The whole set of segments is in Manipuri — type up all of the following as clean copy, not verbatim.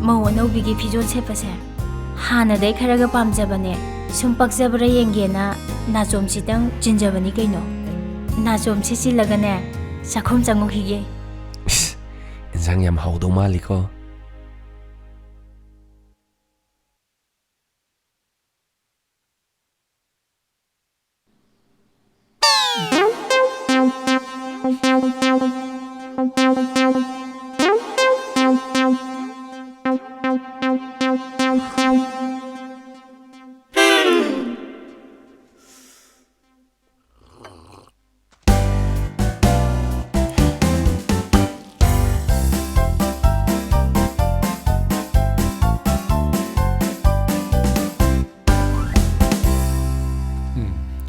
ꯃꯧ ꯑꯅꯧꯕꯤꯒꯤ ꯐꯤꯖꯣꯜ ꯁꯦꯠꯄꯁꯦ ꯍꯥꯟꯅꯗꯩ ꯈꯔꯒ ꯄꯥꯝꯖꯕꯅꯦ ꯁꯨꯝ ꯄꯛꯆꯕ꯭ꯔꯥ ꯌꯦꯡꯒꯦꯅ ꯅꯥꯆꯣꯝꯁꯤꯇꯪ ꯆꯤꯟꯖꯕꯅꯤ ꯀꯩꯅꯣ ꯅꯥꯆꯣꯝꯁꯤ ꯆꯤꯜꯂꯒꯅꯦ ꯆꯥꯛꯈꯨꯝ ꯆꯪꯉꯨꯈꯤꯒꯦ ꯏꯟꯁꯥꯡ ꯌꯥꯝ ꯍꯥꯎꯗꯧ ꯃꯥꯜꯂꯤꯀꯣ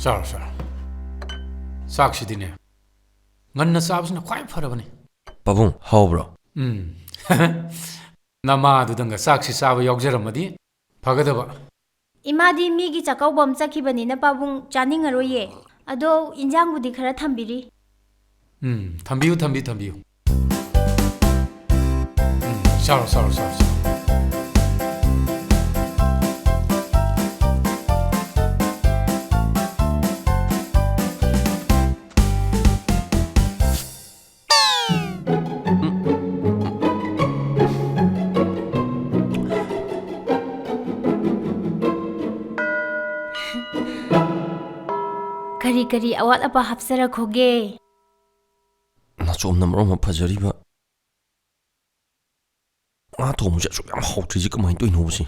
ꯆꯥꯔꯣ ꯆꯥꯔꯣ ꯆꯥꯛꯁꯤꯗꯤꯅꯦ ꯉꯟꯅ ꯆꯥꯕꯁꯤꯅ ꯈ꯭ꯋꯥꯏ ꯐꯔꯕꯅꯤ ꯄꯥꯕꯨꯡ ꯍꯥꯎꯕ꯭ꯔꯣ ꯅꯃꯥꯗꯨꯗꯪꯒ ꯆꯥꯛꯁꯤ ꯆꯥꯕ ꯌꯥꯎꯖꯔꯝꯃꯗꯤ ꯐꯒꯗꯕ ꯏꯃꯥꯗꯤ ꯃꯤꯒꯤ ꯆꯥꯛꯀꯧꯕ ꯑꯃ ꯆꯠꯈꯤꯕꯅꯤꯅ ꯄꯥꯕꯨꯡ ꯆꯥꯅꯤꯡꯉꯔꯣꯏꯌꯦ ꯑꯗꯣ ꯏꯟꯖꯥꯡꯕꯨꯗꯤ ꯈꯔ ꯊꯝꯕꯤꯔꯤ ꯊꯝꯕꯤꯌꯨ ꯊꯝꯕꯤꯌꯨ ꯊꯝꯕꯤꯌꯨ ꯆꯥꯔꯣ ꯆꯥꯔꯣ ꯆꯥꯔꯣ ꯆꯥꯔꯣ ꯀꯔꯤ ꯀꯔꯤ ꯑꯋꯥꯠ ꯑꯄꯥ ꯍꯥꯞꯆꯔꯛꯈꯣꯒꯦ ꯅꯥꯆꯣꯝꯅ ꯃꯔꯣꯟ ꯑꯃ ꯐꯖꯔꯤꯕ ꯉꯥ ꯊꯣꯡꯕꯁꯦ ꯑꯁꯨꯛ ꯌꯥꯝ ꯍꯥꯎꯇ꯭ꯔꯤꯁꯤ ꯀꯃꯥꯏꯅ ꯇꯧꯔꯤꯅꯣꯕ ꯁꯤ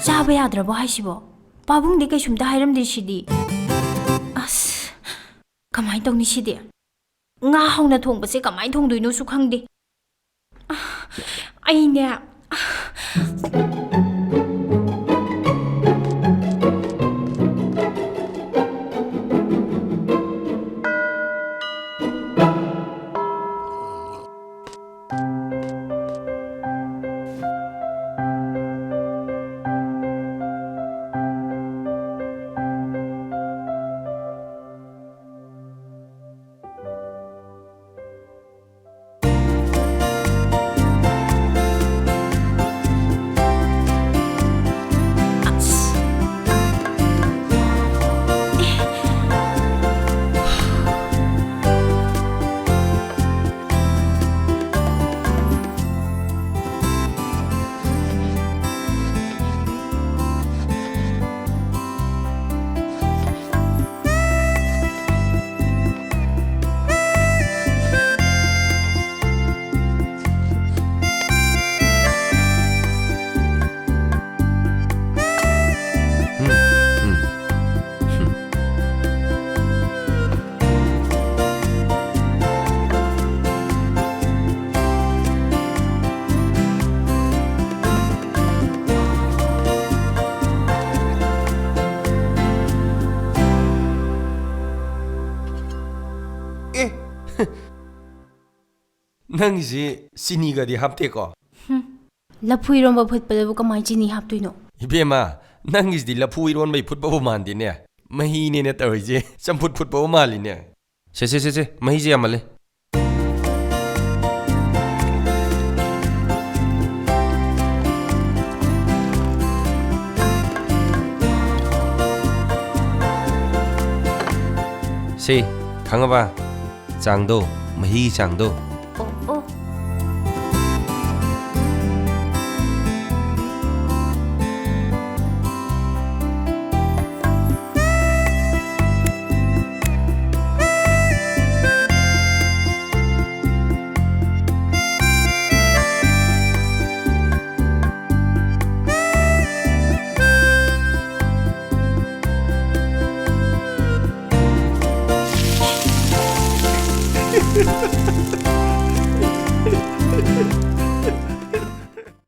ꯆꯥꯕ ꯌꯥꯗ꯭ꯔꯕꯣ ꯍꯥꯏꯁꯤꯕꯣ ꯄꯥꯕꯨꯡꯗꯤ ꯀꯩꯁꯨꯝꯇ ꯍꯥꯏꯔꯝꯗꯦ ꯁꯤꯗꯤ ꯑꯁ ꯀꯃꯥꯏꯅ ꯇꯧꯅꯤ ꯁꯤꯗꯤ ꯉꯥ ꯍꯥꯎꯅ ꯊꯣꯡꯕꯁꯦ ꯀꯃꯥꯏꯅ ꯊꯣꯡꯗꯣꯏꯅꯣꯁꯨ ꯈꯪꯗꯦ ꯑꯩꯅꯦ ꯅꯪꯒꯤꯁꯤ ꯆꯤꯅꯤꯒꯗꯤ ꯍꯥꯞꯇꯦꯀꯣ ꯂꯐꯨ ꯏꯔꯣꯝꯕ ꯐꯨꯠꯄꯗꯕꯨ ꯀꯃꯥꯏꯅ ꯆꯤꯅꯤ ꯍꯥꯞꯇꯣꯏꯅꯣ ꯏꯕꯦꯝꯃ ꯅꯪꯒꯤꯁꯤꯗꯤ ꯂꯐꯨ ꯏꯔꯣꯟꯕꯩ ꯐꯨꯠꯄꯕꯨ ꯃꯥꯟꯗꯦꯅꯦ ꯃꯍꯤꯅꯦꯅ ꯇꯧꯔꯤꯁꯦ ꯆꯝꯐꯨꯠ ꯐꯨꯠꯄꯕꯨ ꯃꯥꯜꯂꯤꯅꯦ ꯁꯦ ꯃꯍꯤꯁꯦ ꯌꯥꯝꯃꯜꯂꯦ ꯁꯤ ꯈꯪꯉꯕ ꯆꯥꯡꯗꯣ ꯃꯍꯤꯒꯤ ꯆꯥꯡꯗꯣ ꯑꯣ